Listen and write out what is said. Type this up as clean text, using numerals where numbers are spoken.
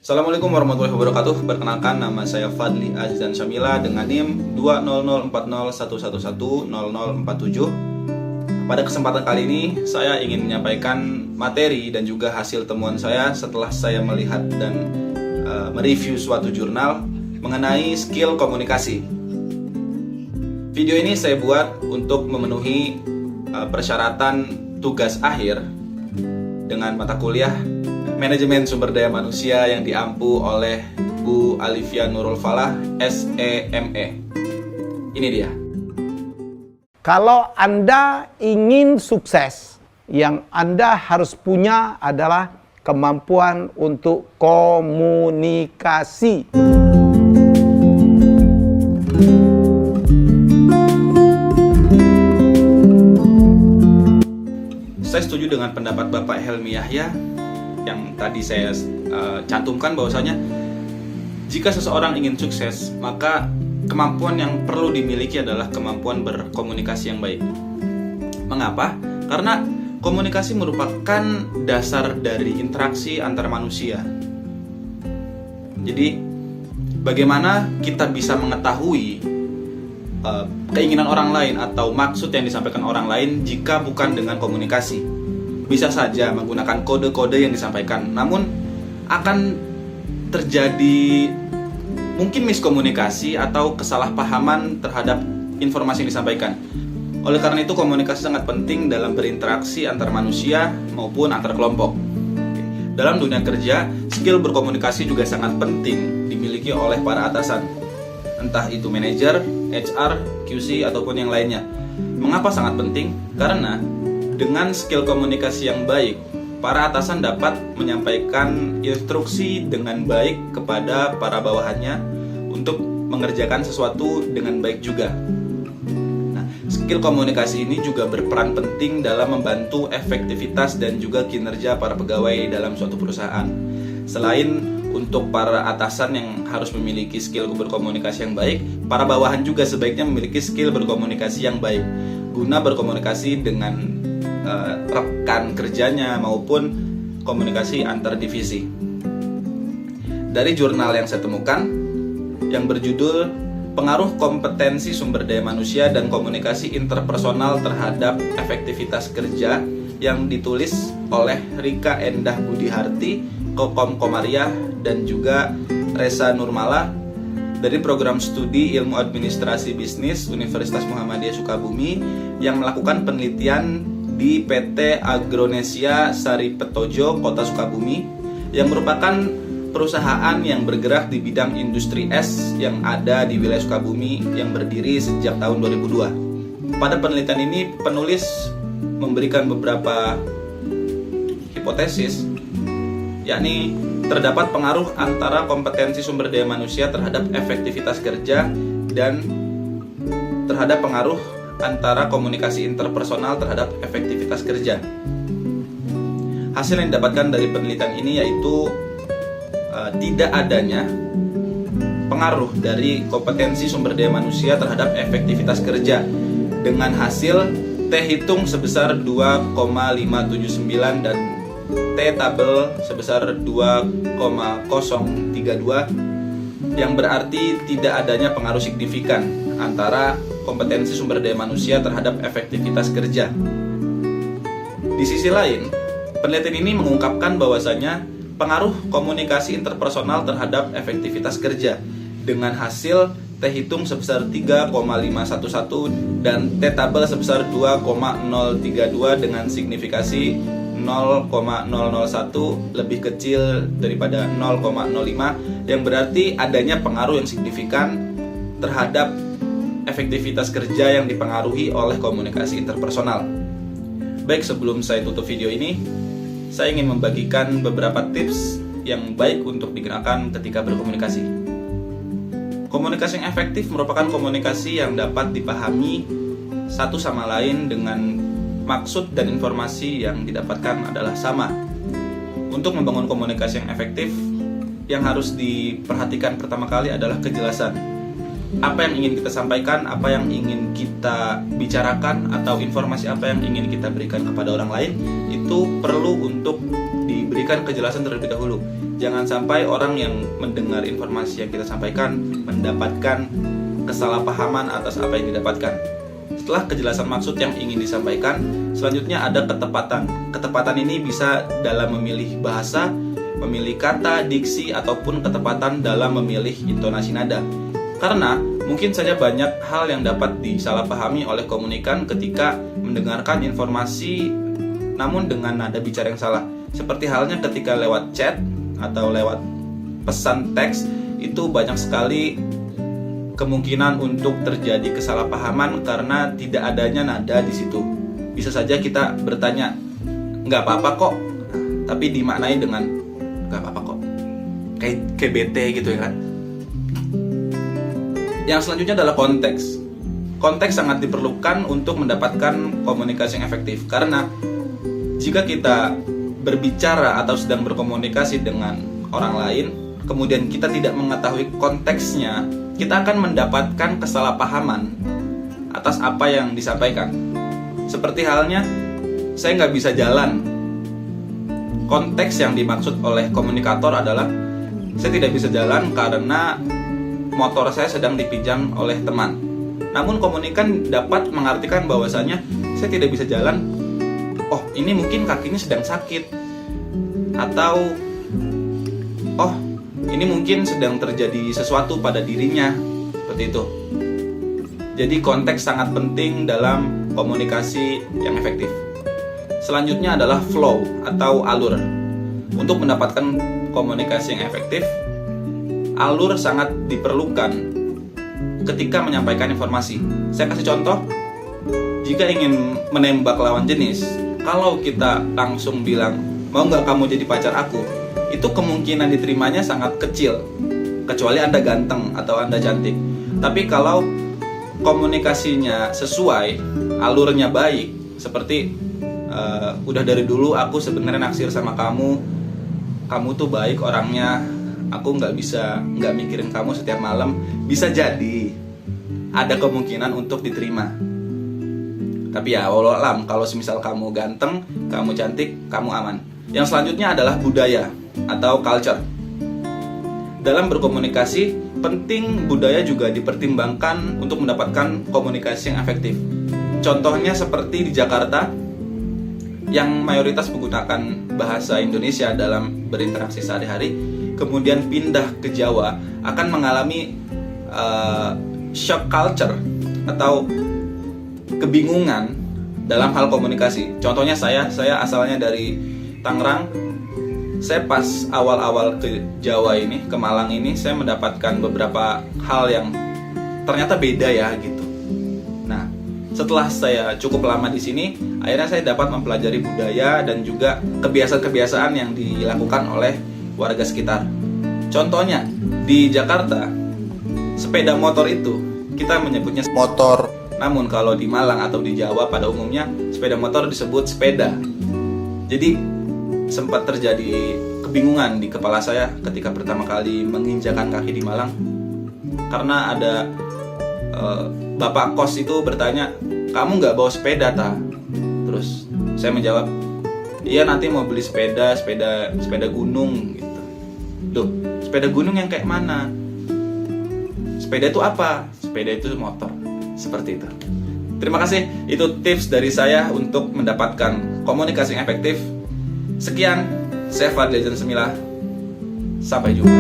Assalamualaikum warahmatullahi wabarakatuh. Perkenalkan, nama saya Fadli Azizan Syamila dengan NIM 2004011110047. Pada kesempatan kali ini, saya ingin menyampaikan materi dan juga hasil temuan saya setelah saya melihat dan mereview suatu jurnal mengenai skill komunikasi. Video ini saya buat untuk memenuhi persyaratan tugas akhir dengan mata kuliah Manajemen Sumber Daya Manusia yang diampu oleh Bu Alifia Nurul Falah, SEME. Ini dia. Kalau Anda ingin sukses, yang Anda harus punya adalah kemampuan untuk komunikasi. Saya setuju dengan pendapat Bapak Helmi Yahya yang tadi saya cantumkan, bahwasanya jika seseorang ingin sukses, maka kemampuan yang perlu dimiliki adalah kemampuan berkomunikasi yang baik. Mengapa? Karena komunikasi merupakan dasar dari interaksi antar manusia. Jadi, bagaimana kita bisa mengetahui keinginan orang lain atau maksud yang disampaikan orang lain jika bukan dengan komunikasi? Bisa saja menggunakan kode-kode yang disampaikan, namun akan terjadi mungkin miskomunikasi atau kesalahpahaman terhadap informasi yang disampaikan. Oleh karena itu, komunikasi sangat penting dalam berinteraksi antar manusia maupun antar kelompok. Dalam dunia kerja, skill berkomunikasi juga sangat penting dimiliki oleh para atasan, entah itu manajer, HR, QC, ataupun yang lainnya. Mengapa sangat penting? Karena dengan skill komunikasi yang baik, para atasan dapat menyampaikan instruksi dengan baik kepada para bawahannya untuk mengerjakan sesuatu dengan baik juga. Nah, skill komunikasi ini juga berperan penting dalam membantu efektivitas dan juga kinerja para pegawai dalam suatu perusahaan. Selain untuk para atasan yang harus memiliki skill berkomunikasi yang baik, para bawahan juga sebaiknya memiliki skill berkomunikasi yang baik guna berkomunikasi dengan rekan kerjanya maupun komunikasi antar divisi. Dari jurnal yang saya temukan yang berjudul Pengaruh Kompetensi Sumber Daya Manusia dan Komunikasi Interpersonal Terhadap Efektivitas Kerja, yang ditulis oleh Rika Endah Budiharti, Kokom Komariah, dan juga Reza Nurmala dari Program Studi Ilmu Administrasi Bisnis Universitas Muhammadiyah Sukabumi, yang melakukan penelitian di PT Agronesia Sari Petojo, Kota Sukabumi, yang merupakan perusahaan yang bergerak di bidang industri es yang ada di wilayah Sukabumi yang berdiri sejak tahun 2002. Pada penelitian ini, penulis memberikan beberapa hipotesis, yakni terdapat pengaruh antara kompetensi sumber daya manusia terhadap efektivitas kerja dan terhadap pengaruh antara komunikasi interpersonal terhadap efektivitas kerja. Hasil yang didapatkan dari penelitian ini yaitu tidak adanya pengaruh dari kompetensi sumber daya manusia terhadap efektivitas kerja, dengan hasil T hitung sebesar 2,579 dan T tabel sebesar 2,032, yang berarti tidak adanya pengaruh signifikan antara kompetensi sumber daya manusia terhadap efektivitas kerja. Di sisi lain, penelitian ini mengungkapkan bahwasanya pengaruh komunikasi interpersonal terhadap efektivitas kerja, dengan hasil T hitung sebesar 3,511 dan T tabel sebesar 2,032 dengan signifikasi 0,001 lebih kecil daripada 0,05, yang berarti adanya pengaruh yang signifikan terhadap efektivitas kerja yang dipengaruhi oleh komunikasi interpersonal. Baik, sebelum saya tutup video ini, saya ingin membagikan beberapa tips yang baik untuk digunakan ketika berkomunikasi. Komunikasi yang efektif merupakan komunikasi yang dapat dipahami satu sama lain dengan maksud dan informasi yang didapatkan adalah sama. Untuk membangun komunikasi yang efektif, yang harus diperhatikan pertama kali adalah kejelasan. Apa yang ingin kita sampaikan, apa yang ingin kita bicarakan, atau informasi apa yang ingin kita berikan kepada orang lain, itu perlu untuk diberikan kejelasan terlebih dahulu. Jangan sampai orang yang mendengar informasi yang kita sampaikan mendapatkan kesalahpahaman atas apa yang didapatkan. Setelah kejelasan maksud yang ingin disampaikan, selanjutnya ada ketepatan. Ketepatan ini bisa dalam memilih bahasa, memilih kata, diksi, ataupun ketepatan dalam memilih intonasi nada. Karena mungkin saja banyak hal yang dapat disalahpahami oleh komunikan ketika mendengarkan informasi namun dengan nada bicara yang salah. Seperti halnya ketika lewat chat atau lewat pesan teks, itu banyak sekali kemungkinan untuk terjadi kesalahpahaman karena tidak adanya nada di situ. Bisa saja kita bertanya, nggak apa-apa kok, tapi dimaknai dengan nggak apa-apa kok, kayak bete gitu ya kan. Yang selanjutnya adalah konteks. Konteks sangat diperlukan untuk mendapatkan komunikasi yang efektif, karena jika kita berbicara atau sedang berkomunikasi dengan orang lain, kemudian kita tidak mengetahui konteksnya, kita akan mendapatkan kesalahpahaman atas apa yang disampaikan. Seperti halnya, saya nggak bisa jalan. Konteks yang dimaksud oleh komunikator adalah, saya tidak bisa jalan karena motor saya sedang dipinjam oleh teman. Namun komunikan dapat mengartikan bahwasanya, saya tidak bisa jalan, oh ini mungkin kakinya sedang sakit, atau oh ini mungkin sedang terjadi sesuatu pada dirinya, seperti itu. Jadi konteks sangat penting dalam komunikasi yang efektif. Selanjutnya adalah flow atau alur. Untuk mendapatkan komunikasi yang efektif, alur sangat diperlukan ketika menyampaikan informasi. Saya kasih contoh, jika ingin menembak lawan jenis, kalau kita langsung bilang, mau nggak kamu jadi pacar aku? Itu kemungkinan diterimanya sangat kecil, kecuali Anda ganteng atau Anda cantik. Tapi kalau komunikasinya sesuai, alurnya baik, seperti udah dari dulu aku sebenarnya naksir sama kamu, kamu tuh baik orangnya, aku nggak mikirin kamu setiap malam, bisa jadi ada kemungkinan untuk diterima. Tapi ya walau alam, kalau semisal kamu ganteng, kamu cantik, kamu aman. Yang selanjutnya adalah budaya atau culture. Dalam berkomunikasi, penting budaya juga dipertimbangkan untuk mendapatkan komunikasi yang efektif. Contohnya seperti di Jakarta, yang mayoritas menggunakan bahasa Indonesia dalam berinteraksi sehari-hari, kemudian pindah ke Jawa, akan mengalami shock culture atau kebingungan dalam hal komunikasi. Contohnya saya asalnya dari Tangerang. Saya pas awal-awal ke Jawa ini, ke Malang ini, saya mendapatkan beberapa hal yang ternyata beda ya gitu. Nah, setelah saya cukup lama di sini, akhirnya saya dapat mempelajari budaya dan juga kebiasaan-kebiasaan yang dilakukan oleh warga sekitar. Contohnya, di Jakarta, sepeda motor itu kita menyebutnya motor. Namun kalau di Malang atau di Jawa pada umumnya, sepeda motor disebut sepeda. Jadi sempat terjadi kebingungan di kepala saya ketika pertama kali menginjakan kaki di Malang, karena ada bapak kos itu bertanya, kamu nggak bawa sepeda ta? Terus saya menjawab, iya nanti mau beli sepeda gunung gitu. Loh, sepeda gunung yang kayak mana? Sepeda itu apa? Sepeda itu motor. Seperti itu. Terima kasih, itu tips dari saya untuk mendapatkan komunikasi yang efektif. Sekian, saya Fadli Semila. Sampai jumpa.